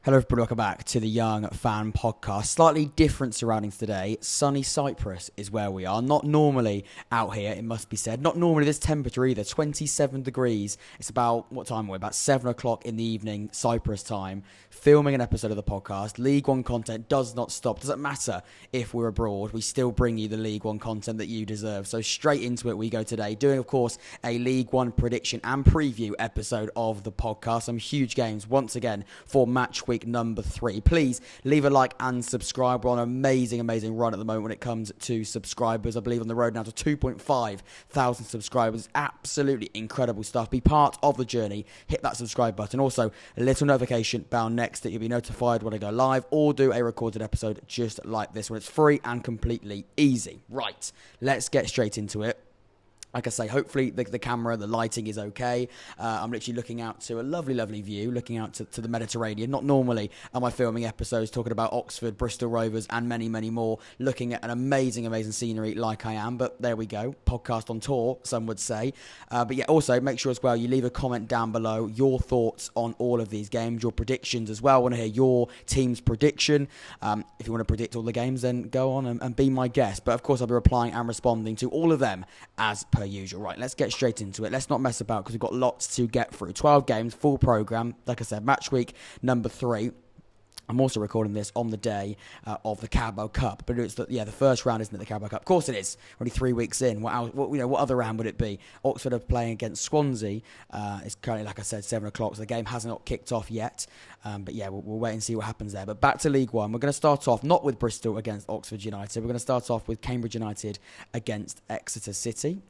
Hello everybody, welcome back to the Young Fan Podcast. Slightly different surroundings today. Sunny Cyprus is where we are. Not normally out here, it must be said. Not normally this temperature either. 27 degrees. It's about, what time are we? About 7 o'clock in the evening, Cyprus time. Filming an episode of the podcast. League One content does not stop. Doesn't matter if we're abroad. We still bring you the League One content that you deserve. So straight into it we go today. Doing, of course, a League One prediction and preview episode of the podcast. Some huge games once again for match week number 3. Please leave a like and subscribe. We're on an amazing run at the moment when it comes to subscribers. I believe on the road now to 2.5 thousand subscribers. Absolutely incredible stuff. Be part of the journey. Hit that subscribe button. Also, a little notification bell next that you'll be notified when I go live or do a recorded episode just like this one. It's free and completely easy. Right, let's get straight into it. Like I say, hopefully the camera, the lighting is okay. I'm literally looking out to a lovely view, looking out to the Mediterranean. Not normally am I filming episodes talking about Oxford, Bristol Rovers, and many more, looking at an amazing scenery like I am. But there we go, podcast on tour, some would say. But yeah, also make sure as well you leave a comment down below, your thoughts on all of these games, your predictions as well. I want to hear your team's prediction. If you want to predict all the games, then go on and be my guest. But of course, I'll be replying and responding to all of them as per usual. Right, let's get straight into it. Let's not mess about because we've got lots to get through. 12 games, full programme. Like I said, match week number 3. I'm also recording this on the day of the Carabao Cup, but it's the first round, isn't it? The Carabao Cup. Of course it is. Only 3 weeks in. What other round would it be? Oxford are playing against Swansea. It's currently, like I said, 7 o'clock. So the game has not kicked off yet. But yeah, we'll wait and see what happens there. But back to League One. We're going to start off not with Bristol against Oxford United. We're going to start off with Cambridge United against Exeter City.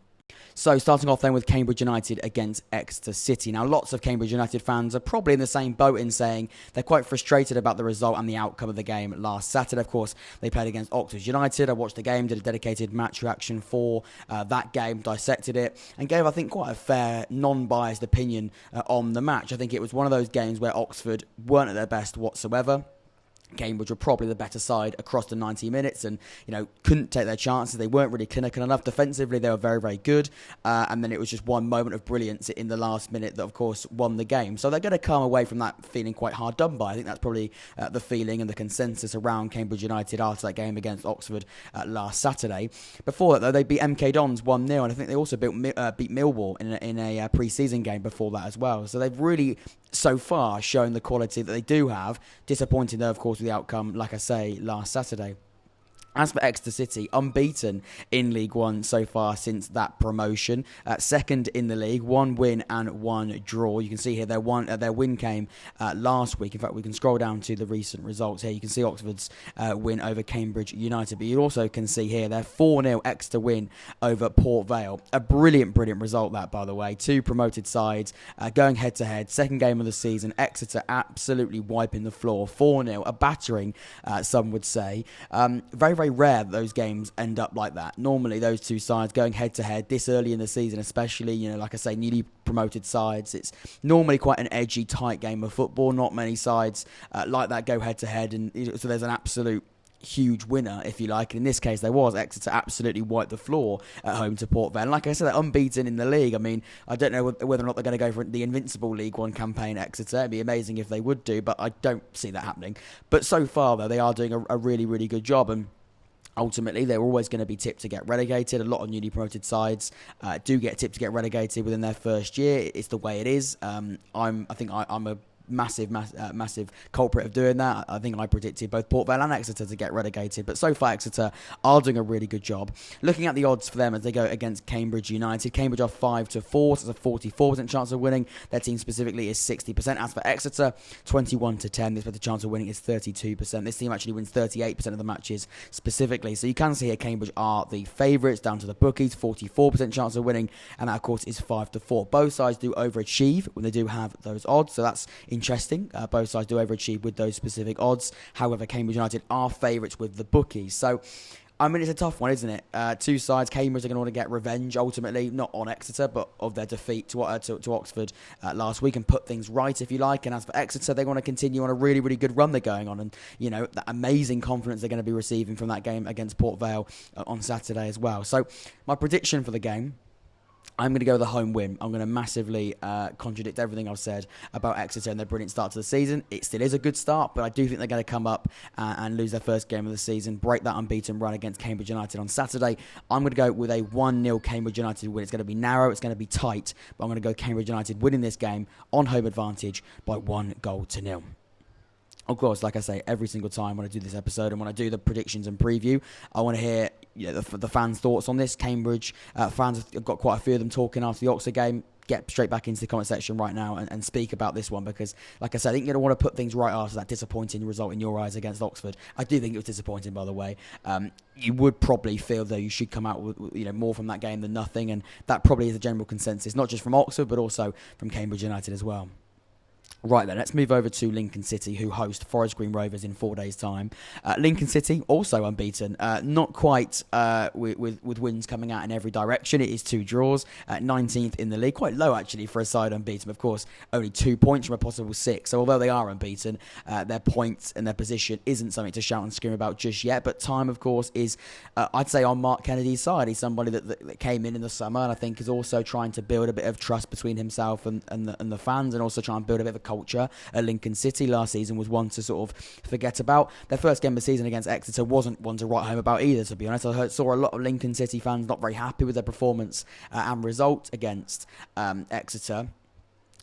So starting off then with Cambridge United against Exeter City. Now lots of Cambridge United fans are probably in the same boat in saying they're quite frustrated about the result and the outcome of the game last Saturday. Of course, they played against Oxford United. I watched the game, did a dedicated match reaction for that game, dissected it, and gave, I think, quite a fair, non-biased opinion on the match. I think it was one of those games where Oxford weren't at their best whatsoever. Cambridge were probably the better side across the 90 minutes and, couldn't take their chances. They weren't really clinical enough. Defensively, they were very good. And then it was just one moment of brilliance in the last minute that, of course, won the game. So they're going to come away from that feeling quite hard done by. I think that's probably the feeling and the consensus around Cambridge United after that game against Oxford last Saturday. Before that, though, they beat MK Dons 1-0. And I think they also beat Millwall in a pre-season game before that as well. So they've really, so far, shown the quality that they do have. Disappointing, though, of course, with the outcome, like I say, last Saturday. As for Exeter City, unbeaten in League One so far since that promotion. Second in the league, 1 win and 1 draw. You can see here their win came last week. In fact, we can scroll down to the recent results here. You can see Oxford's win over Cambridge United. But you also can see here their 4-0 Exeter win over Port Vale. A brilliant result that, by the way. 2 promoted sides going head-to-head. Second game of the season. Exeter absolutely wiping the floor. 4-0. A battering, some would say. Very rare that those games end up like that. Normally, those two sides going head-to-head this early in the season, especially, like I say, newly promoted sides. It's normally quite an edgy, tight game of football. Not many sides like that go head-to-head, and so there's an absolute huge winner, if you like. And in this case, there was. Exeter absolutely wiped the floor at home to Port Vale. And like I said, they're unbeaten in the league. I mean, I don't know whether or not they're going to go for the Invincible League One campaign, Exeter. It'd be amazing if they would do, but I don't see that happening. But so far, though, they are doing a really good job. And ultimately, they're always going to be tipped to get relegated. A lot of newly promoted sides do get tipped to get relegated within their first year. It's the way it is. I think I'm a massive culprit of doing that. I think I predicted both Port Vale and Exeter to get relegated, but so far Exeter are doing a really good job. Looking at the odds for them as they go against Cambridge United, Cambridge are 5-4, so it's a 44% chance of winning. Their team specifically is 60%. As for Exeter, 21-10, the expected chance of winning is 32%. This team actually wins 38% of the matches specifically, so you can see here Cambridge are the favourites down to the bookies, 44% chance of winning, and that of course is 5-4. Both sides do overachieve when they do have those odds, so that's interesting. Both sides do overachieve with those specific odds. However, Cambridge United are favourites with the bookies. So, I mean, it's a tough one, isn't it? Two sides. Cambridge are going to want to get revenge, ultimately, not on Exeter, but of their defeat to Oxford last week and put things right, if you like. And as for Exeter, they want to continue on a really good run they're going on. And, that amazing confidence they're going to be receiving from that game against Port Vale on Saturday as well. So, my prediction for the game I'm going to go with a home win. I'm going to massively contradict everything I've said about Exeter and their brilliant start to the season. It still is a good start, but I do think they're going to come up and lose their first game of the season, break that unbeaten run against Cambridge United on Saturday. I'm going to go with a 1-0 Cambridge United win. It's going to be narrow, it's going to be tight, but I'm going to go Cambridge United winning this game on home advantage by 1-0. Of course, like I say, every single time when I do this episode and when I do the predictions and preview, I want to hear the fans' thoughts on this. Cambridge fans, I've got quite a few of them talking after the Oxford game. Get straight back into the comment section right now and speak about this one because, like I said, I think you're going to want to put things right after that disappointing result in your eyes against Oxford. I do think it was disappointing, by the way. You would probably feel, though, you should come out with more from that game than nothing, and that probably is the general consensus, not just from Oxford, but also from Cambridge United as well. Right then, let's move over to Lincoln City, who host Forest Green Rovers in 4 days' time. Lincoln City, also unbeaten. Not quite with wins coming out in every direction. It is 2 draws, 19th in the league. Quite low, actually, for a side unbeaten. Of course, only 2 points from a possible 6. So although they are unbeaten, their points and their position isn't something to shout and scream about just yet. But time, of course, is, I'd say, on Mark Kennedy's side. He's somebody that came in the summer and I think is also trying to build a bit of trust between himself and the fans, and also try and build a bit of a culture at Lincoln City. Last season was one to sort of forget about. Their first game of the season against Exeter wasn't one to write home about either, to be honest. I saw a lot of Lincoln City fans not very happy with their performance and result against Exeter.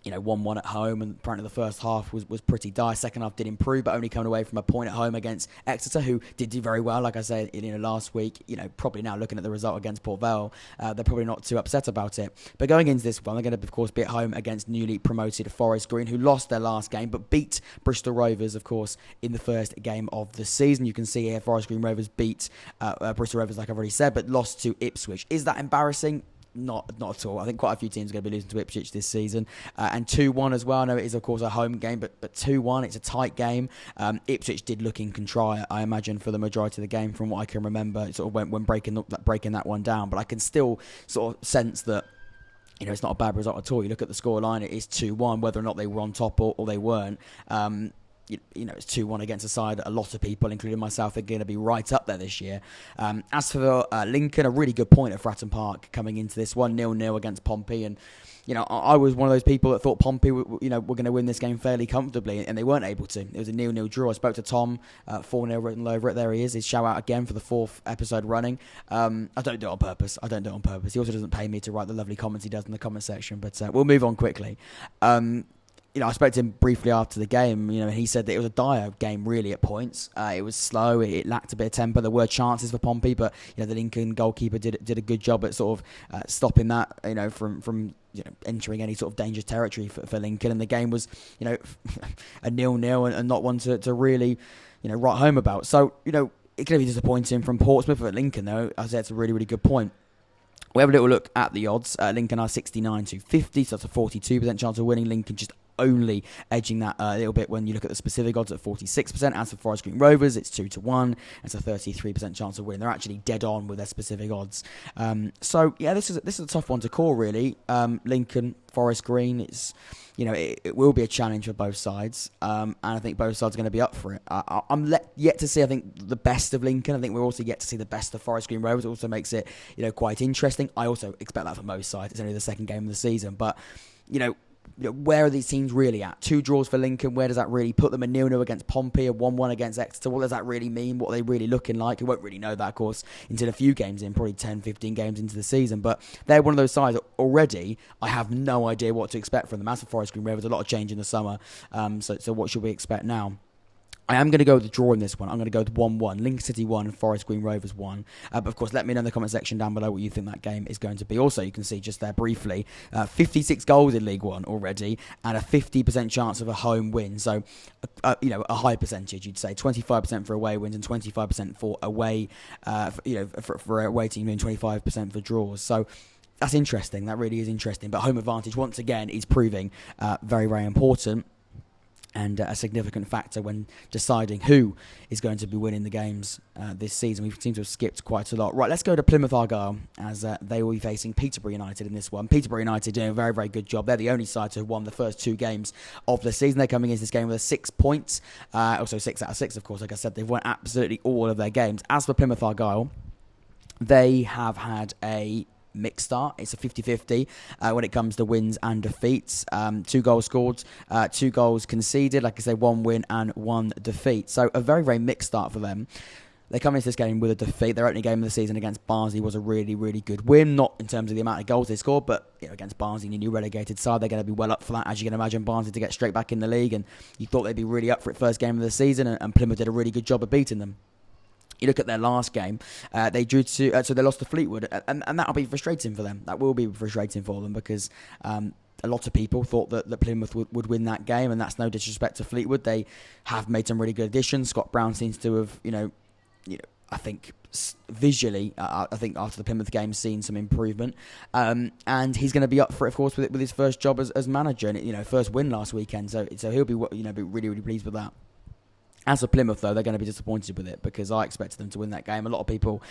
1-1 at home, and apparently the first half was pretty dire. Second half did improve, but only coming away from a point at home against Exeter, who did do very well. Like I said, last week, probably now looking at the result against Vale, they're probably not too upset about it. But going into this one, they're going to, of course, be at home against newly promoted Forest Green, who lost their last game, but beat Bristol Rovers, of course, in the first game of the season. You can see here, Forest Green Rovers beat Bristol Rovers, like I've already said, but lost to Ipswich. Is that embarrassing? Not at all. I think quite a few teams are going to be losing to Ipswich this season. And 2-1 as well. I know it is, of course, a home game, but 2-1, it's a tight game. Ipswich did look in control, I imagine, for the majority of the game, from what I can remember, sort of when breaking that one down. But I can still sort of sense that it's not a bad result at all. You look at the scoreline, it is 2-1, whether or not they were on top or they weren't. It's 2-1 against a side a lot of people, including myself, are going to be right up there this year. As for Lincoln, a really good point at Fratton Park coming into this one, 0-0 against Pompey. And, I was one of those people that thought Pompey were going to win this game fairly comfortably, and they weren't able to. It was a 0-0 draw. I spoke to Tom, 4-0 written over it. There he is. His shout out again for the 4th episode running. I don't do it on purpose. He also doesn't pay me to write the lovely comments he does in the comment section, but we'll move on quickly. I spoke to him briefly after the game, and he said that it was a dire game, really, at points. It was slow, it lacked a bit of tempo. There were chances for Pompey, but, the Lincoln goalkeeper did a good job at sort of stopping that, from entering any sort of dangerous territory for Lincoln. And the game was, a 0-0 and not one to really, write home about. So, it's going to be disappointing from Portsmouth. At Lincoln, though, I say it's a really, really good point. We have a little look at the odds. Lincoln are 69 to 50, so that's a 42% chance of winning. Lincoln just only edging that a little bit when you look at the specific odds at 46%. As for Forest Green Rovers, it's 2-1. It's a 33% chance of winning. They're actually dead on with their specific odds. This is a tough one to call, really. Lincoln, Forest Green, it's it will be a challenge for both sides, and I think both sides are going to be up for it. I'm yet to see, I think, the best of Lincoln. I think we're also yet to see the best of Forest Green Rovers. It also makes it quite interesting. I also expect that for most sides. It's only the second game of the season, but where are these teams really at? 2 draws for Lincoln. Where does that really put them? A 0-0 against Pompey, a 1-1 against Exeter. What does that really mean? What are they really looking like? We won't really know that, of course, until a few games in, probably 10, 15 games into the season. But they're one of those sides that already I have no idea what to expect from them. As for Forest Green Rovers, a lot of change in the summer. So what should we expect now? I am going to go with the draw in this one. I'm going to go with 1-1. Lincoln City 1, Forest Green Rovers 1. But of course, let me know in the comment section down below what you think that game is going to be. Also, you can see just there briefly, 56 goals in League One already, and a 50% chance of a home win. So, a high percentage, you'd say. 25% for away wins and 25% for away, for away team, and 25% for draws. So, that's interesting. That really is interesting. But home advantage, once again, is proving very, very important. And a significant factor when deciding who is going to be winning the games this season. We seem to have skipped quite a lot. Right, let's go to Plymouth Argyle, as they will be facing Peterborough United in this one. Peterborough United doing a very, very good job. They're the only side to have won the first 2 games of the season. They're coming into this game with 6 points. Also 6 out of 6, of course. Like I said, they've won absolutely all of their games. As for Plymouth Argyle, they have had a mixed start. It's a 50-50 when it comes to wins and defeats. 2 goals scored, 2 goals conceded. Like I say, 1 win and 1 defeat. So a very, very mixed start for them. They come into this game with a defeat. Their opening game of the season against Barnsley was a really, really good win. Not in terms of the amount of goals they scored, but against Barnsley, a new relegated side, they're going to be well up for that. As you can imagine, Barnsley to get straight back in the league, and you thought they'd be really up for it first game of the season, and Plymouth did a really good job of beating them. You look at their last game, they drew to, so they lost to Fleetwood, and that'll be frustrating for them. That will be frustrating for them because a lot of people thought that Plymouth would win that game, and that's no disrespect to Fleetwood. They have made some really good additions. Scott Brown seems to have, I think visually, I think after the Plymouth game, seen some improvement, and he's going to be up for it, of course, with his first job as manager, and first win last weekend. So he'll be be really, really pleased with that. As for Plymouth, though, they're going to be disappointed with it because I expected them to win that game. A lot of people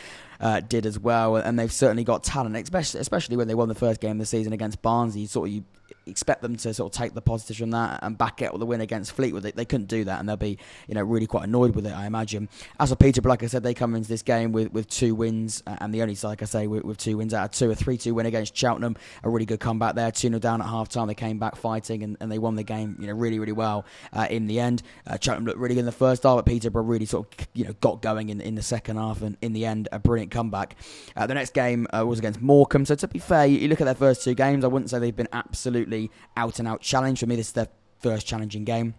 did as well, and they've certainly got talent, especially when they won the first game of the season against Barnsley. You expect them to sort of take the positives from that and back out with the win against Fleetwood. They couldn't do that, and they'll be really quite annoyed with it, I imagine. As for Peterborough, like I said, they come into this game with 2 wins, and the only side, like I say, with 2 wins out of 2, a 3-2 win against Cheltenham, a really good comeback there, 2-0 down at half-time. They came back fighting, and they won the game really, really well in the end. Cheltenham looked really good in the first half, but Peterborough really sort of got going in the second half, and in the end, a brilliant comeback. The next game was against Morecambe, so to be fair, you look at their first 2 games, I wouldn't say they've been absolutely out-and-out challenge. For me, this is their first challenging game.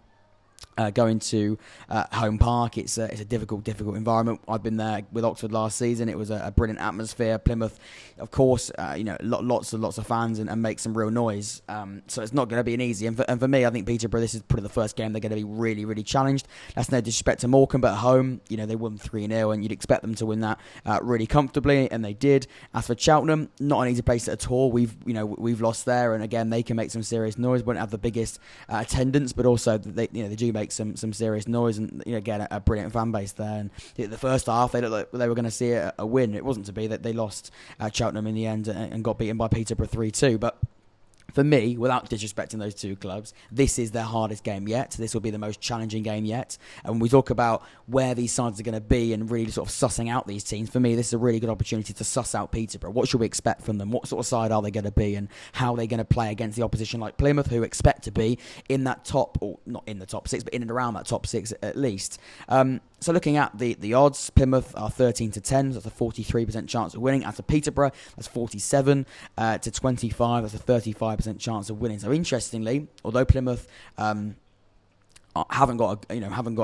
Going to home park, it's a difficult environment. I've been there with Oxford last season. It was a brilliant atmosphere. Plymouth, of course, lots of fans and make some real noise. So it's not going to be an easy. And for me, I think Peterborough, this is probably the first game they're going to be really, really challenged. That's no disrespect to Morecambe, but at home, they won 3-0, and you'd expect them to win that really comfortably, and they did. As for Cheltenham, not an easy place at all. We've lost there, and again, they can make some serious noise. Won't have the biggest attendance, but also they do make some serious noise, and again, a brilliant fan base there. And the first half, they looked like they were going to see a win. It wasn't to be. That they lost Cheltenham in the end and got beaten by Peterborough 3-2. But for me, without disrespecting those 2 clubs, this is their hardest game yet. This will be the most challenging game yet. And when we talk about where these sides are going to be and really sort of sussing out these teams, for me, this is a really good opportunity to suss out Peterborough. What should we expect from them? What sort of side are they going to be? And how are they going to play against the opposition like Plymouth, who expect to be in that top, or not in the top 6, but in and around that top 6 at least. So looking at the odds, Plymouth are 13-10, so that's a 43% chance of winning. As for Peterborough, that's 47 to 25, that's a 35% chance of winning. So interestingly, although Plymouth haven't got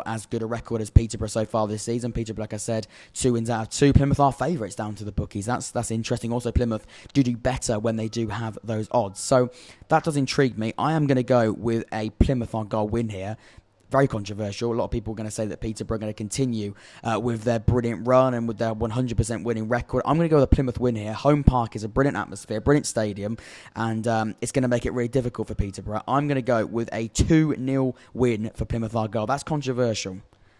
as good a record as Peterborough so far this season, Peterborough, like I said, 2 wins out of 2. Plymouth are favourites down to the bookies. That's interesting. Also, Plymouth do better when they do have those odds. So that does intrigue me. I am going to go with a Plymouth on goal win here. Very controversial. A lot of people are going to say that Peterborough are going to continue with their brilliant run and with their 100% winning record. I'm going to go with a Plymouth win here. Home Park is a brilliant atmosphere, brilliant stadium, and it's going to make it really difficult for Peterborough. I'm going to go with a 2-0 win for Plymouth Argyle. That's controversial.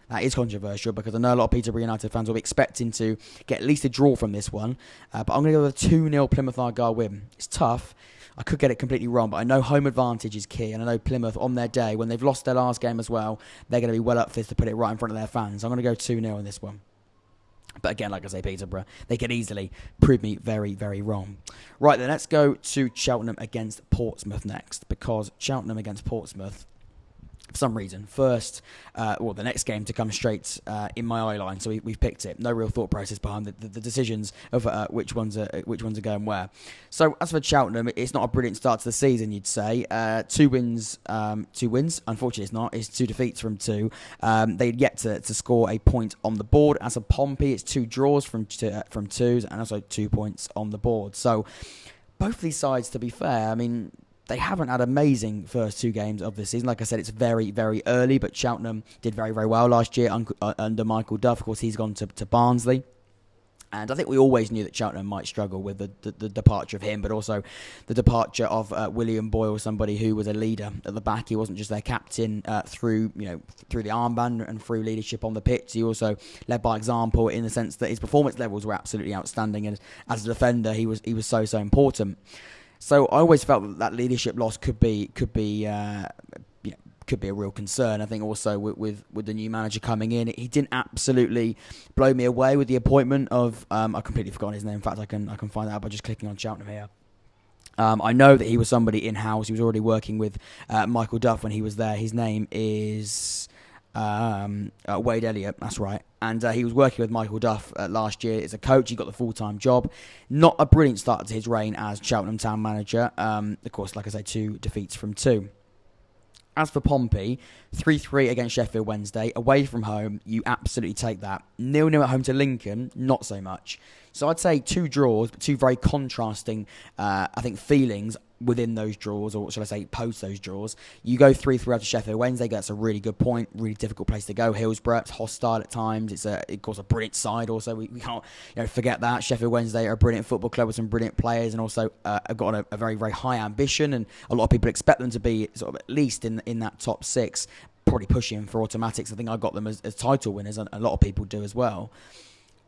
That is controversial because I know a lot of Peterborough United fans will be expecting to get at least a draw from this one. But I'm going to go with a 2-0 Plymouth Argyle win. It's tough. I could get it completely wrong, but I know home advantage is key, and I know Plymouth, on their day, when they've lost their last game as well, they're going to be well up for this to put it right in front of their fans. I'm going to go 2-0 in this one. But again, like I say, Peterborough, they can easily prove me very, very wrong. Right then, let's go to Cheltenham against Portsmouth next, because Cheltenham against Portsmouth, for some reason, the next game to come straight in my eye line. So we've picked it. No real thought process behind the decisions of which ones are going where. So as for Cheltenham, it's not a brilliant start to the season, you'd say. 2 wins. Unfortunately, it's not. It's 2 defeats from 2. They'd yet to score a point on the board. As for Pompey, it's 2 draws from 2s, and also 2 points on the board. So both these sides, to be fair, I mean, they haven't had amazing first 2 games of the season. Like I said, it's very, very early, but Cheltenham did very, very well last year under Michael Duff. Of course, he's gone to Barnsley. And I think we always knew that Cheltenham might struggle with the departure of him, but also the departure of William Boyle, somebody who was a leader at the back. He wasn't just their captain through the armband and through leadership on the pitch. He also led by example in the sense that his performance levels were absolutely outstanding, and as a defender, he was so important. So I always felt that leadership loss could be could be a real concern. I think also with the new manager coming in, he didn't absolutely blow me away with the appointment of I completely forgot his name. In fact, I can find that out by just clicking on Cheltenham here. I know that he was somebody in-house. He was already working with Michael Duff when he was there. His name is Wade Elliott, that's right. And he was working with Michael Duff last year as a coach. He got the full-time job. Not a brilliant start to his reign as Cheltenham town manager. Of course, like I say, 2 defeats from 2. As for Pompey, 3-3 against Sheffield Wednesday. Away from home, you absolutely take that. 0-0 at home to Lincoln, not so much. So I'd say 2 draws, but 2 very contrasting, I think, feelings within those draws, or should I say post those draws. You go 3-3 out to Sheffield Wednesday. That's a really good point. Really difficult place to go. Hillsborough, it's hostile at times. It's of course a brilliant side. Also, we can't forget that Sheffield Wednesday are a brilliant football club with some brilliant players, and also have got a very, very high ambition, and a lot of people expect them to be sort of at least in that top 6, probably pushing for automatics. I think I got them as title winners, and a lot of people do as well.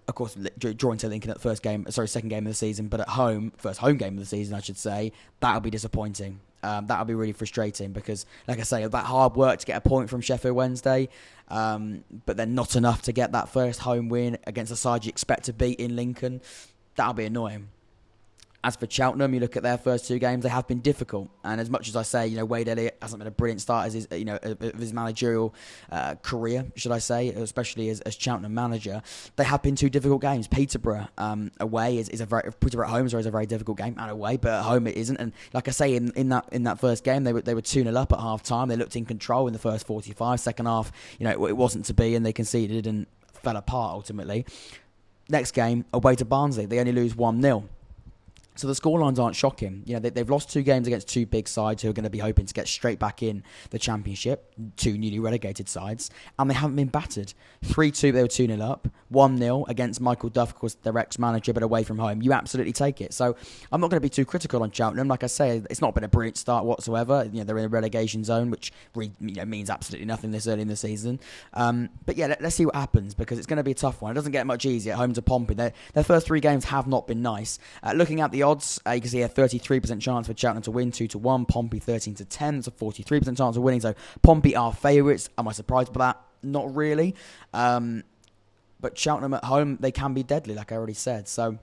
Of course, drawing to Lincoln at the second game of the season, but at home, first home game of the season, I should say, that'll be disappointing. That'll be really frustrating because, like I say, that hard work to get a point from Sheffield Wednesday, but then not enough to get that first home win against a side you expect to beat in Lincoln. That'll be annoying. As for Cheltenham, you look at their first 2 games, they have been difficult. And as much as I say, Wade Elliott hasn't been a brilliant start as his managerial career, should I say, especially as Cheltenham manager, they have been 2 difficult games. Peterborough away Peterborough at home is a very difficult game, and away, but at home it isn't. And like I say, in that first game, they were 2-0 up at half time. They looked in control in the first 45. Second half, it wasn't to be, and they conceded and fell apart ultimately. Next game, away to Barnsley, they only lose 1-0. So the scorelines aren't shocking. They've lost 2 games against 2 big sides who are going to be hoping to get straight back in the Championship, 2 newly relegated sides, and they haven't been battered. 3-2, they were 2-0 up. 1-0 against Michael Duff, of course, their ex-manager, but away from home. You absolutely take it. So I'm not going to be too critical on Cheltenham. Like I say, it's not been a brilliant start whatsoever. They're in a relegation zone, which means absolutely nothing this early in the season. But yeah, let's see what happens, because it's going to be a tough one. It doesn't get much easier at home to Pompey. Their first 3 games have not been nice. Looking at the odds, you can see a 33% chance for Cheltenham to win, 2-1. Pompey 13-10. It's a 43% chance of winning. So Pompey are favourites. Am I surprised by that? Not really. But Cheltenham at home, they can be deadly, like I already said. So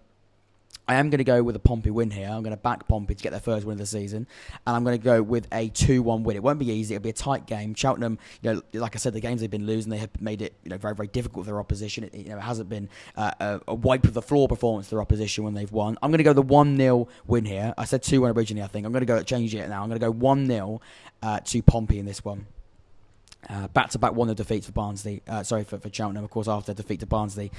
I am going to go with a Pompey win here. I'm going to back Pompey to get their first win of the season. And I'm going to go with a 2-1 win. It won't be easy. It'll be a tight game. Cheltenham, like I said, the games they've been losing, they have made it very, very difficult for their opposition. It hasn't been a wipe of the floor performance for their opposition when they've won. I'm going to go the 1-0 win here. I said 2-1 originally, I think. I'm going to change it now. I'm going to go 1-0 to Pompey in this one. Back-to-back 1-0 defeats for Barnsley. For Cheltenham, of course, after defeat to Barnsley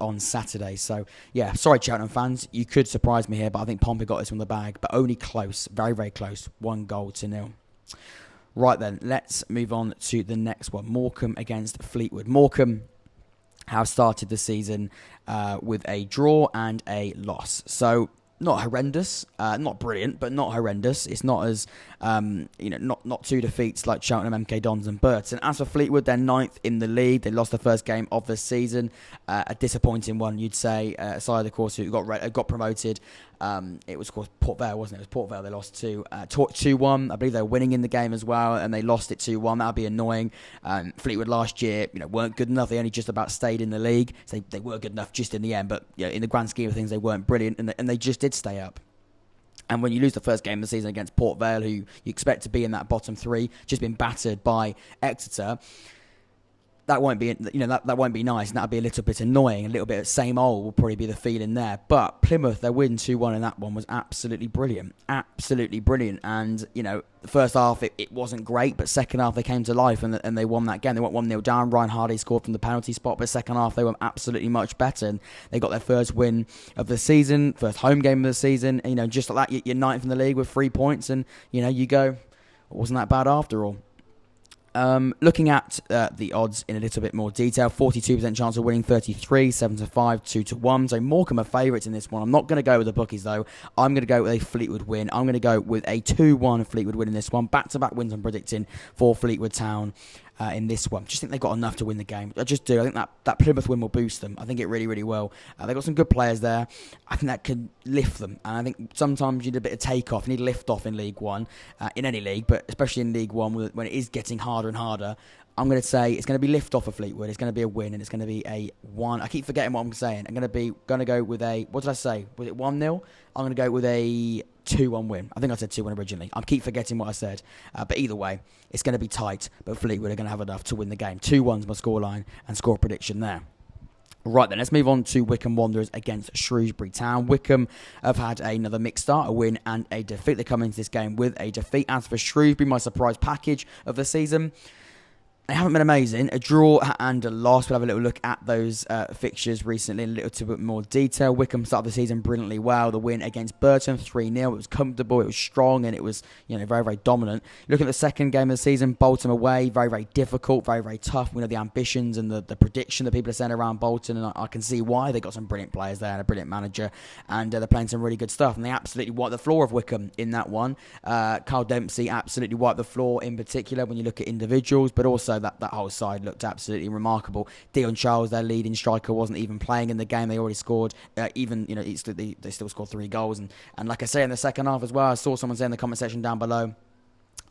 on Saturday. So, yeah, sorry, Cheltenham fans. You could surprise me here, but I think Pompey got this from the bag. But only close. Very, very close. 1-0. Right then, let's move on to the next one. Morecambe against Fleetwood. Morecambe have started the season with a draw and a loss. So, not horrendous, not brilliant, but not horrendous. It's not as, not 2 defeats like Cheltenham, MK Dons and Burton. As for Fleetwood, they're 9th in the league. They lost the first game of the season. A disappointing one, you'd say. Aside, of course, who got promoted. It was, of course, Port Vale, wasn't it? It was Port Vale they lost to 2-1. I believe they were winning in the game as well, and they lost it 2-1. That would be annoying. Fleetwood last year, weren't good enough. They only just about stayed in the league. So they were good enough just in the end, but in the grand scheme of things, they weren't brilliant, and they just did stay up. And when you lose the first game of the season against Port Vale, who you expect to be in that bottom 3, just been battered by Exeter, that won't be, that won't be nice, and that'll be a little bit annoying. A little bit of same old will probably be the feeling there. But Plymouth, their win 2-1 in that one was absolutely brilliant. Absolutely brilliant. And, the first half, it wasn't great, but second half they came to life and they won that game. They went 1-0 down. Ryan Hardy scored from the penalty spot, but second half they were absolutely much better. And they got their first win of the season, first home game of the season. And, just like that, you're 9th in the league with 3 points, and, you go, it wasn't that bad after all. Looking at the odds in a little bit more detail, 42% chance of winning, 33, 7-5, 2-1. So Morecambe are favourites in this one. I'm not going to go with the bookies though. I'm going to go with a Fleetwood win. I'm going to go with a 2-1 Fleetwood win in this one. Back-to-back wins I'm predicting for Fleetwood Town. in this one. Just think they've got enough to win the game. I just do. I think that Plymouth win will boost them. I think it really, really will. They've got some good players there. I think that could lift them. And I think sometimes you need a bit of take-off. You need lift off in League One, in any league, but especially in League One when it is getting harder and harder. I'm going to say it's going to be lift off for Fleetwood. It's going to be a win, and it's going to be a 1. I keep forgetting what I'm saying. I'm going to go with a, what did I say? Was it 1-0? I'm going to go with a 2-1 win. I think I said 2-1 originally. I keep forgetting what I said. But either way, it's going to be tight. But Fleetwood are going to have enough to win the game. 2-1's my scoreline and score prediction there. Right then, let's move on to Wycombe Wanderers against Shrewsbury Town. Wycombe have had another mixed start, a win and a defeat. They come into this game with a defeat. As for Shrewsbury, my surprise package of the season, they haven't been amazing. A draw and a loss. We'll have a little look at those fixtures recently in a little bit more detail. Wycombe started the season brilliantly well. The win against Burton, 3-0. It was comfortable, it was strong, and it was very, very dominant. Looking at the second game of the season, Bolton away, very, very difficult, very, very tough. We know the ambitions and the prediction that people are saying around Bolton, and I can see why. They've got some brilliant players there and a brilliant manager, and they're playing some really good stuff. And they absolutely wiped the floor of Wycombe in that one. Carl Dempsey absolutely wiped the floor in particular when you look at individuals, but also that whole side looked absolutely remarkable. Dion Charles, their leading striker, wasn't even playing in the game. They already scored, they still scored 3 goals. And like I say, in the second half as well, I saw someone say in the comment section down below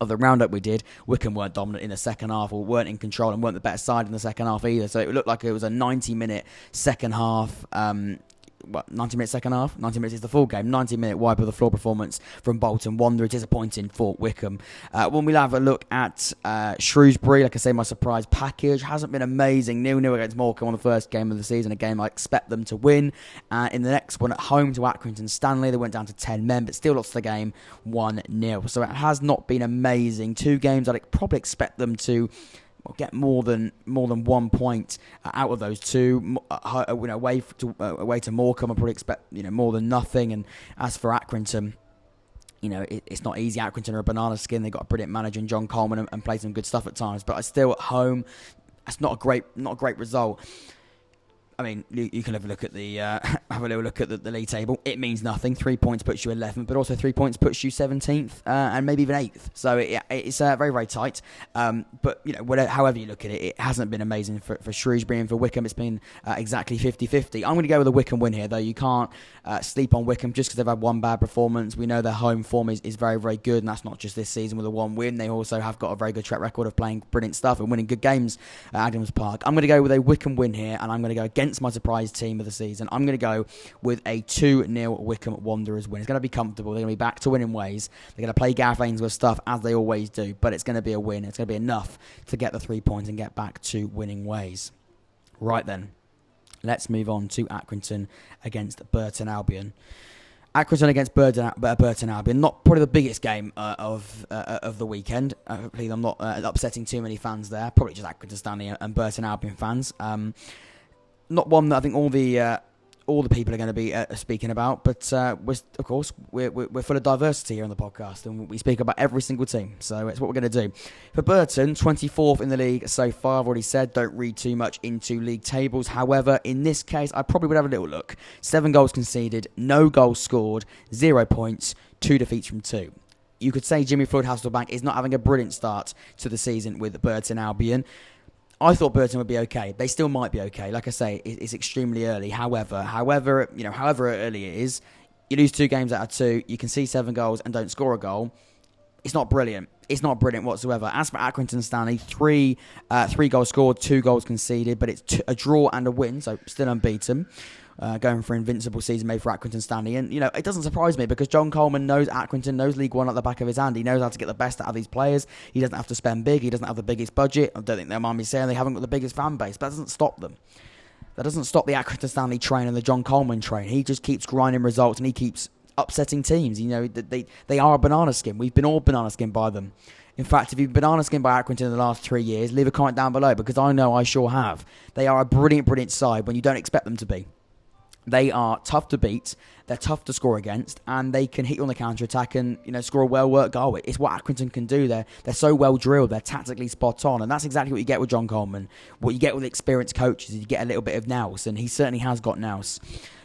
of the roundup we did, Wycombe weren't dominant in the second half, or weren't in control, and weren't the better side in the second half either. So it looked like it was a 90-minute second half. 90-minute second half? 90 minutes is the full game. 90-minute wipe of the floor performance from Bolton Wanderers. Disappointing for Wycombe. When we'll have a look at Shrewsbury, like I say, my surprise package hasn't been amazing. 0-0 against Morecambe on the first game of the season, a game I expect them to win. In the next one at home to Accrington Stanley, they went down to 10 men, but still lost the game 1-0. So it has not been amazing. 2 games I'd probably expect them to get more than 1 point out of those 2. Away to Morecambe, I probably expect more than nothing. And as for Accrington, it's not easy. Accrington are a banana skin. They've got a brilliant manager in John Coleman and play some good stuff at times. But I still at home, that's not a great result. I mean, you can have a look at the have a little look at the league table. It means nothing. 3 points puts you 11th, but also 3 points puts you 17th and maybe even 8th. So it's very, very tight. But however you look at it, it hasn't been amazing for Shrewsbury, and for Wycombe, it's been exactly 50-50. I'm going to go with a Wycombe win here, though. You can't sleep on Wycombe just because they've had one bad performance. We know their home form is very, very good, and that's not just this season with a 1 win. They also have got a very good track record of playing brilliant stuff and winning good games at Adams Park. I'm going to go with a Wycombe win here, and I'm going to go against my surprise team of the season. I'm going to go with a 2-0 Wycombe Wanderers win. It's going to be comfortable. They're going to be back to winning ways. They're going to play Gareth Ainsworth stuff as they always do, but it's going to be a win. It's going to be enough to get the 3 points and get back to winning ways. Right then, let's move on to Accrington against Burton Albion. Accrington against Burton Albion, not probably the biggest game of the weekend. Hopefully I'm not upsetting too many fans there. Probably just Accrington Stanley and Burton Albion fans. Not one that I think all the people are going to be speaking about, but we're full of diversity here on the podcast, and we speak about every single team, so it's what we're going to do. For Burton, 24th in the league so far. I've already said, don't read too much into league tables. However, in this case, I probably would have a little look. 7 goals conceded, no goals scored, 0 points, 2 defeats from 2. You could say Jimmy Floyd Hasselbank is not having a brilliant start to the season with Burton Albion. I thought Burton would be okay. They still might be okay. Like I say, it's extremely early. However early it is, you lose 2 games out of 2, you can see 7 goals and don't score a goal. It's not brilliant. It's not brilliant whatsoever. As for Accrington Stanley, 3 goals scored, 2 goals conceded, but it's a draw and a win, so still unbeaten. Going for an invincible season made for Accrington Stanley. And, it doesn't surprise me because John Coleman knows Accrington, knows League One at the back of his hand. He knows how to get the best out of these players. He doesn't have to spend big. He doesn't have the biggest budget. I don't think they'll mind me saying they haven't got the biggest fan base, but that doesn't stop them. That doesn't stop the Accrington Stanley train and the John Coleman train. He just keeps grinding results and he keeps upsetting teams. They are a banana skin. We've been all banana skinned by them. In fact, if you've been banana skinned by Accrington in the last 3 years, leave a comment down below because I know I sure have. They are a brilliant, brilliant side when you don't expect them to be. They are tough to beat, they're tough to score against, and they can hit you on the counter-attack and score a well-worked goal. It's what Accrington can do. They're so well-drilled, they're tactically spot on, and that's exactly what you get with John Coleman. What you get with experienced coaches is you get a little bit of nous, and he certainly has got nous.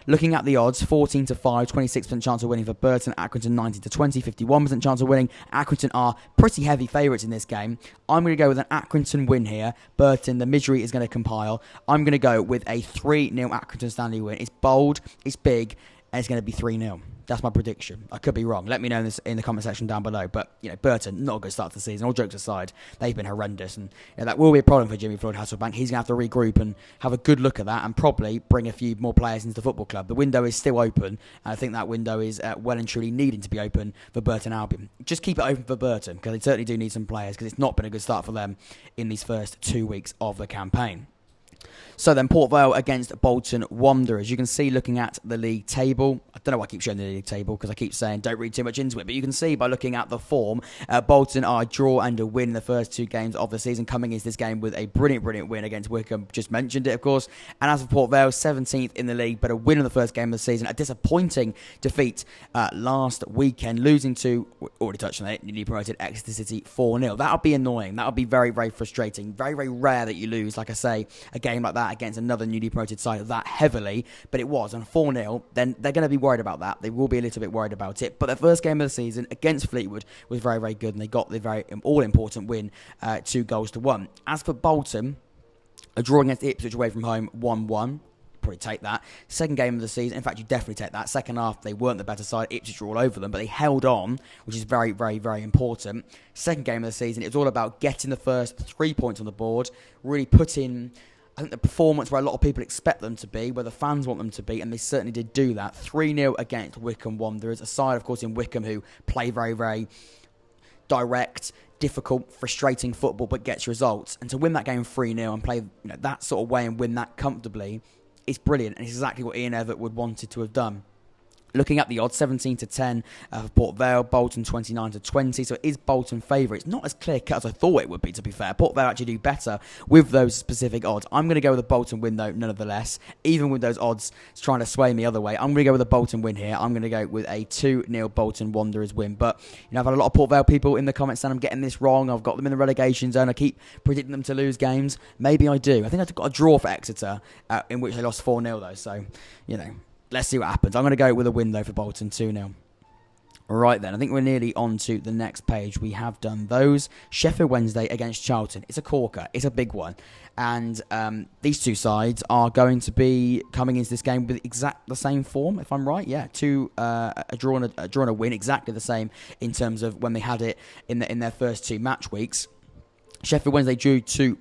Looking at the odds, 14 to 5, 26% chance of winning for Burton. Accrington 19 to 20, 51% chance of winning. Accrington are pretty heavy favourites in this game. I'm going to go with an Accrington win here. Burton, the misery is going to compile. I'm going to go with a 3-0 Accrington Stanley win. It's bold, it's big, and it's going to be 3-0. That's my prediction. I could be wrong. Let me know in the comment section down below. But, Burton, not a good start to the season. All jokes aside, they've been horrendous. And that will be a problem for Jimmy Floyd Hasselbank. He's going to have to regroup and have a good look at that and probably bring a few more players into the football club. The window is still open. And I think that window is well and truly needing to be open for Burton Albion. Just keep it open for Burton because they certainly do need some players because it's not been a good start for them in these first 2 weeks of the campaign. So then Port Vale against Bolton Wanderers. You can see looking at the league table. I don't know why I keep showing the league table because I keep saying don't read too much into it. But you can see by looking at the form, Bolton are a draw and a win in the first 2 games of the season. Coming into this game with a brilliant win against Wycombe. Just mentioned it, of course. And as for Port Vale, 17th in the league, but a win in the first game of the season. A disappointing defeat last weekend, losing to, already touched on it, newly promoted Exeter City 4-0. That would be annoying. That would be very frustrating. Very rare that you lose, like I say, a game like that against another newly promoted side that heavily, but it was on 4-0, then they're going to be worried about that. They will be a little bit worried about it. But their first game of the season against Fleetwood was very good, and they got the very all-important win, 2-1. As for Bolton, a draw against Ipswich away from home, 1-1. Probably take that. Second game of the season, in fact, you definitely take that. Second half, they weren't the better side. Ipswich were all over them, but they held on, which is very important. Second game of the season, it was all about getting the first 3 points on the board, really putting, I think, the performance where a lot of people expect them to be, where the fans want them to be, and they certainly did do that. 3-0 against Wycombe Wanderers, a side, of course, in Wycombe who play very direct, difficult, frustrating football, but gets results. And to win that game 3-0 and play that sort of way and win that comfortably, it's brilliant, and it's exactly what Ian Evatt would wanted to have done. Looking at the odds, 17 to 10 for Port Vale, Bolton 29 to 20. So it is Bolton favourite. It's not as clear cut as I thought it would be, to be fair. Port Vale actually do better with those specific odds. I'm going to go with a Bolton win, though, nonetheless. Even with those odds trying to sway me the other way, I'm going to go with a Bolton win here. I'm going to go with a 2-0 Bolton Wanderers win. But I've had a lot of Port Vale people in the comments saying I'm getting this wrong. I've got them in the relegation zone. I keep predicting them to lose games. Maybe I do. I think I've got a draw for Exeter, in which they lost 4-0, though. So, let's see what happens. I'm going to go with a win, though, for Bolton, 2-0. Right then, I think we're nearly on to the next page. We have done those. Sheffield Wednesday against Charlton. It's a corker. It's a big one. And these two sides are going to be coming into this game with exact the same form, if I'm right. Yeah, a draw and a win, exactly the same in terms of when they had it in their first 2 match weeks. Sheffield Wednesday drew to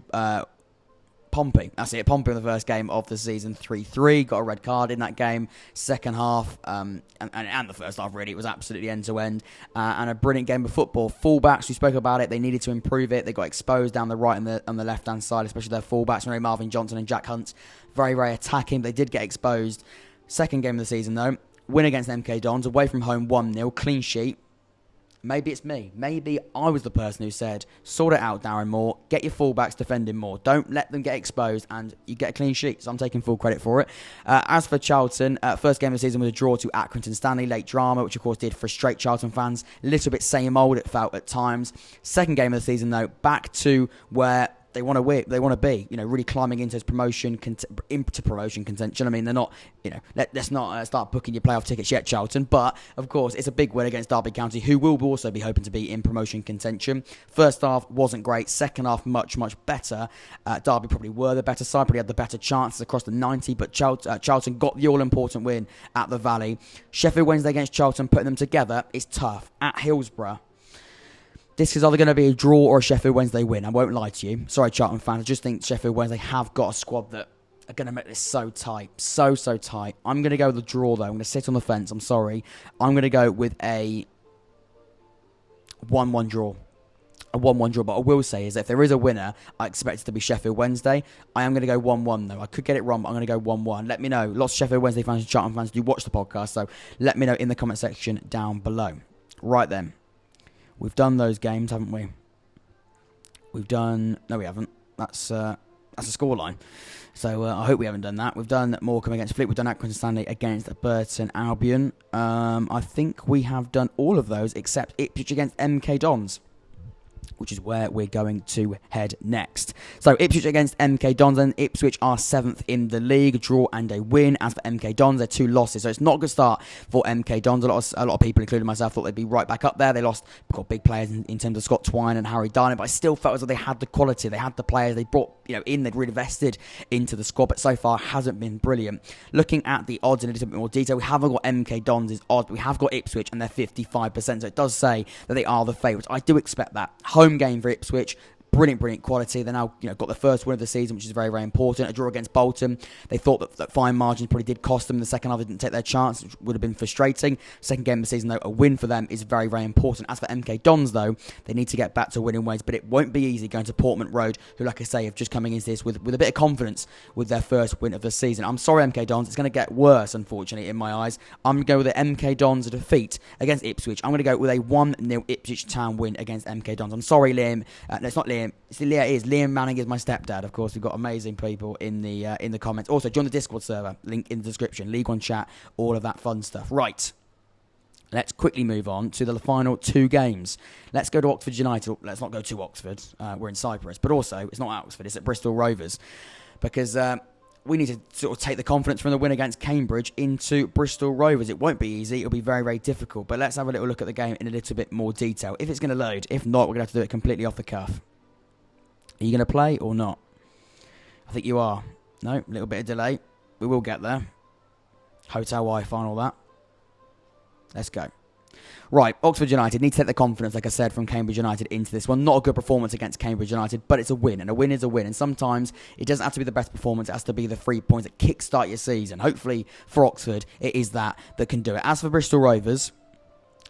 Pompey. That's it. Pompey in the first game of the season, 3-3. Got a red card in that game. Second half, and the first half, really, it was absolutely end-to-end. And a brilliant game of football. Fullbacks, we spoke about it. They needed to improve it. They got exposed down the right and on the left-hand side, especially their fullbacks, Marvin Johnson and Jack Hunt. Very attacking. They did get exposed. Second game of the season, though. Win against MK Dons. Away from home, 1-0. Clean sheet. Maybe it's me. Maybe I was the person who said, sort it out, Darren Moore. Get your fullbacks defending more. Don't let them get exposed and you get a clean sheet. So I'm taking full credit for it. As for Charlton, first game of the season was a draw to Accrington Stanley. Late drama, which of course did frustrate Charlton fans. A little bit same old, it felt at times. Second game of the season, though, back to where they want to win. They want to be, really climbing into promotion contention. I mean, they're not, let's not start booking your playoff tickets yet, Charlton. But of course, it's a big win against Derby County, who will also be hoping to be in promotion contention. First half wasn't great. Second half, much better. Derby probably were the better side, probably had the better chances across the 90. But Charlton got the all-important win at the Vale. Sheffield Wednesday against Charlton, putting them together is tough at Hillsborough. This is either going to be a draw or a Sheffield Wednesday win. I won't lie to you. Sorry, Charlton fans. I just think Sheffield Wednesday have got a squad that are going to make this so tight. So tight. I'm going to go with a draw, though. I'm going to sit on the fence. I'm sorry. I'm going to go with a 1-1 draw. A 1-1 draw. But I will say is that if there is a winner, I expect it to be Sheffield Wednesday. I am going to go 1-1, though. I could get it wrong, but I'm going to go 1-1. Let me know. Lots of Sheffield Wednesday fans and Charlton fans do watch the podcast, so let me know in the comment section down below. Right then. We've done those games, haven't we? No, we haven't. That's a scoreline. So I hope we haven't done that. We've done Morecambe against Fleetwood. We've done Accrington Stanley against Burton Albion. I think we have done all of those except Ipswich against MK Dons. which is where we're going to head next. So Ipswich against MK Dons, and Ipswich are 7th in the league, draw and a win. As for MK Dons, they're 2 losses, so it's not a good start for MK Dons. A lot of people, including myself, thought they'd be right back up there. They got big players in terms of Scott Twine and Harry Darling, but I still felt as though they had the quality, they had the players, they brought in, they'd really invested into the squad, but so far hasn't been brilliant. Looking at the odds in a little bit more detail, we haven't got MK Dons' odds, but we have got Ipswich, and they're 55%, so it does say that they are the favourites. I do expect that. Home game for Ipswich. Brilliant quality. They now got the first win of the season, which is very, very important. A draw against Bolton. They thought that fine margins probably did cost them in the second half. They didn't take their chance, which would have been frustrating. Second game of the season, though, a win for them is very, very important. As for MK Dons, though, they need to get back to winning ways, but it won't be easy going to Portsmouth Road, who, like I say, have just coming into this with a bit of confidence with their first win of the season. I'm sorry, MK Dons. It's going to get worse, unfortunately, in my eyes. I'm going to go with the MK Dons defeat against Ipswich. I'm going to go with a 1-0 Ipswich Town win against MK Dons. I'm sorry, Liam. No, it's not Liam. It is. Liam Manning is my stepdad, of course. We've got amazing people in the comments. Also, join the Discord server, link in the description. League One chat, all of that fun stuff. Right, let's quickly move on to the final 2 games. Let's go to Oxford United. Let's not go to Oxford. We're in Cyprus, but also it's not Oxford. It's at Bristol Rovers, because we need to sort of take the confidence from the win against Cambridge into Bristol Rovers. It won't be easy. It'll be very, very difficult. But let's have a little look at the game in a little bit more detail. If it's going to load, if not, we're going to have to do it completely off the cuff. Are you going to play or not? I think you are. No, a little bit of delay. We will get there. Hotel Wi-Fi and all that. Let's go. Right, Oxford United need to take the confidence, like I said, from Cambridge United into this one. Not a good performance against Cambridge United, but it's a win, and a win is a win. And sometimes it doesn't have to be the best performance, it has to be the 3 points that kickstart your season. Hopefully for Oxford, it is that can do it. As for Bristol Rovers,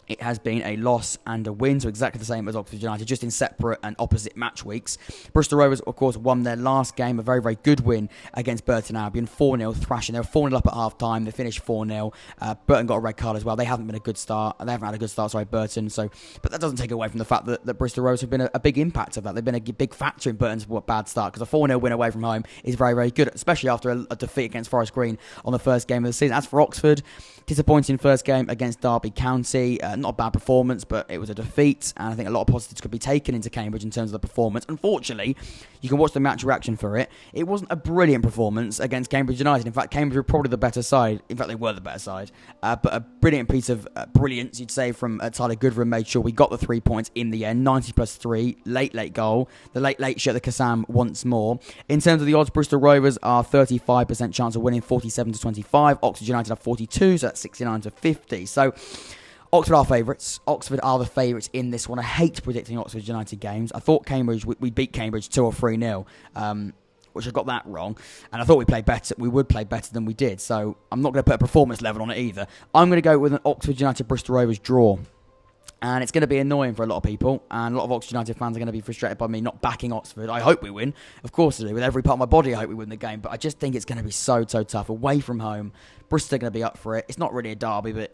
it has been a loss and a win, so exactly the same as Oxford United, just in separate and opposite match weeks. Bristol Rovers, of course, won their last game, a very, very good win against Burton Albion, 4-0 thrashing. They were 4-0 up at half-time. They finished 4-0. Burton got a red card as well. They haven't been a good start. They haven't had a good start, Burton. But that doesn't take away from the fact that Bristol Rovers have been a big impact of that. They've been a big factor in Burton's bad start, because a 4-0 win away from home is very, very good, especially after a defeat against Forest Green on the first game of the season. As for Oxford, disappointing first game against Derby County. Not a bad performance, but it was a defeat, and I think a lot of positives could be taken into Cambridge in terms of the performance. Unfortunately, you can watch the match reaction for it. It wasn't a brilliant performance against Cambridge United. In fact, Cambridge were probably the better side. In fact, they were the better side. But a brilliant piece of brilliance, you'd say, from Tyler Goodwin made sure we got the 3 points in the end. 90+3, late goal. The late shot the Kassam once more. In terms of the odds, Bristol Rovers are 35% chance of winning, 47-25. Oxford United are 42, so that's 69-50. So Oxford are favourites. Oxford are the favourites in this one. I hate predicting Oxford United games. I thought we beat Cambridge 2 or 3-0, which I got that wrong. And I thought we would play better than we did. So I'm not going to put a performance level on it either. I'm going to go with an Oxford United Bristol Rovers draw. And it's going to be annoying for a lot of people. And a lot of Oxford United fans are going to be frustrated by me not backing Oxford. I hope we win. Of course I do. With every part of my body, I hope we win the game. But I just think it's going to be so tough. Away from home, Bristol are going to be up for it. It's not really a derby, but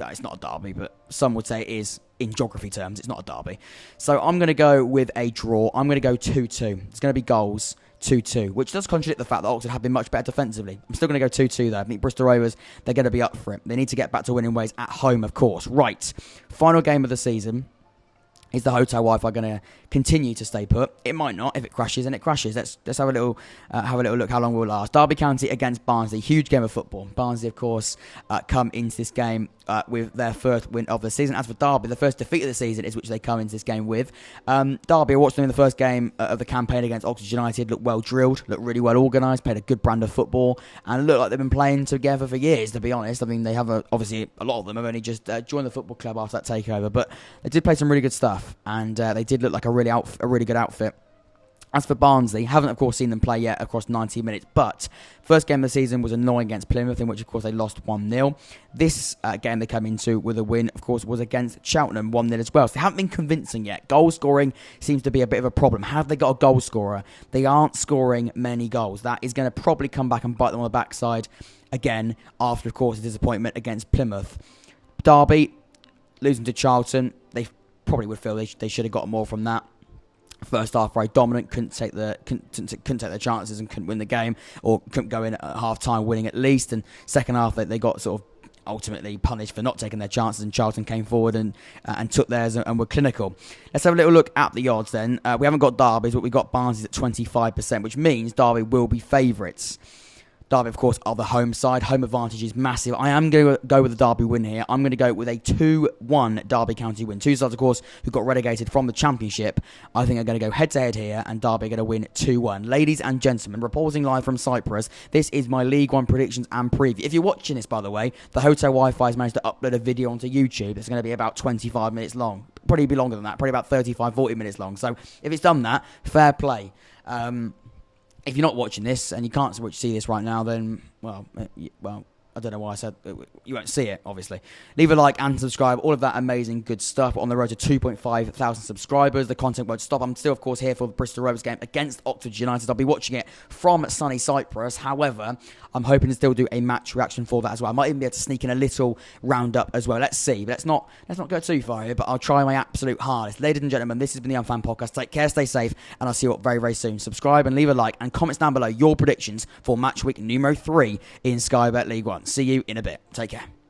it's not a derby, but some would say it is in geography terms. It's not a derby. So I'm going to go with a draw. I'm going to go 2-2. It's going to be goals, 2-2, which does contradict the fact that Oxford have been much better defensively. I'm still going to go 2-2 though. I think Bristol Rovers, they're going to be up for it. They need to get back to winning ways at home, of course. Right, final game of the season. Is the hotel Wi-Fi going to continue to stay put? It might not. If it crashes, then it crashes. Let's have a little look how long we'll last. Derby County against Barnsley. Huge game of football. Barnsley, of course, come into this game with their first win of the season. As for Derby, the first defeat of the season is which they come into this game with. Derby, I watched them in the first game of the campaign against Oxford United. Looked well drilled. Looked really well organised. Played a good brand of football. And looked like they've been playing together for years, to be honest. I mean, they have obviously a lot of them have only just joined the football club after that takeover. But they did play some really good stuff. And they did look like a really good outfit. As for Barnsley, haven't of course seen them play yet across 90 minutes, but first game of the season was annoying against Plymouth, in which of course they lost 1-0. This game they came into with a win, of course, was against Cheltenham, 1-0 as well. So they haven't been convincing yet. Goal scoring seems to be a bit of a problem. Have they got a goal scorer? They aren't scoring many goals. That is going to probably come back and bite them on the backside again after, of course, a disappointment against Plymouth. Derby, losing to Charlton, they probably would feel they should have got more from that. First half very dominant, couldn't take their chances and couldn't win the game, or couldn't go in at half time winning at least. And second half they got sort of ultimately punished for not taking their chances, and Charlton came forward and took theirs and were clinical. Let's have a little look at the odds then. We haven't got Derby's, but we've got Barnsley's at 25%, which means Derby will be favourites. Derby, of course, are the home side. Home advantage is massive. I am going to go with the Derby win here. I'm going to go with a 2-1 Derby County win. Two sides, of course, who got relegated from the Championship. I think are going to go head-to-head here, and Derby are going to win 2-1. Ladies and gentlemen, reporting live from Cyprus, this is my League One predictions and preview. If you're watching this, by the way, the hotel Wi-Fi has managed to upload a video onto YouTube. It's going to be about 25 minutes long. Probably be longer than that. Probably about 35, 40 minutes long. So if it's done that, fair play. If you're not watching this and you can't see this right now, then, well, I don't know why I said you won't see it, obviously. Leave a like and subscribe. All of that amazing good stuff. We're on the road to 2.5 thousand subscribers. The content won't stop. I'm still, of course, here for the Bristol Rovers game against Oxford United. I'll be watching it from sunny Cyprus. However, I'm hoping to still do a match reaction for that as well. I might even be able to sneak in a little roundup as well. Let's see. Let's not go too far here, but I'll try my absolute hardest. Ladies and gentlemen, this has been the Unfan Podcast. Take care, stay safe, and I'll see you all very, very soon. Subscribe and leave a like and comments down below your predictions for match week numero 3 in Sky Bet League One. See you in a bit. Take care.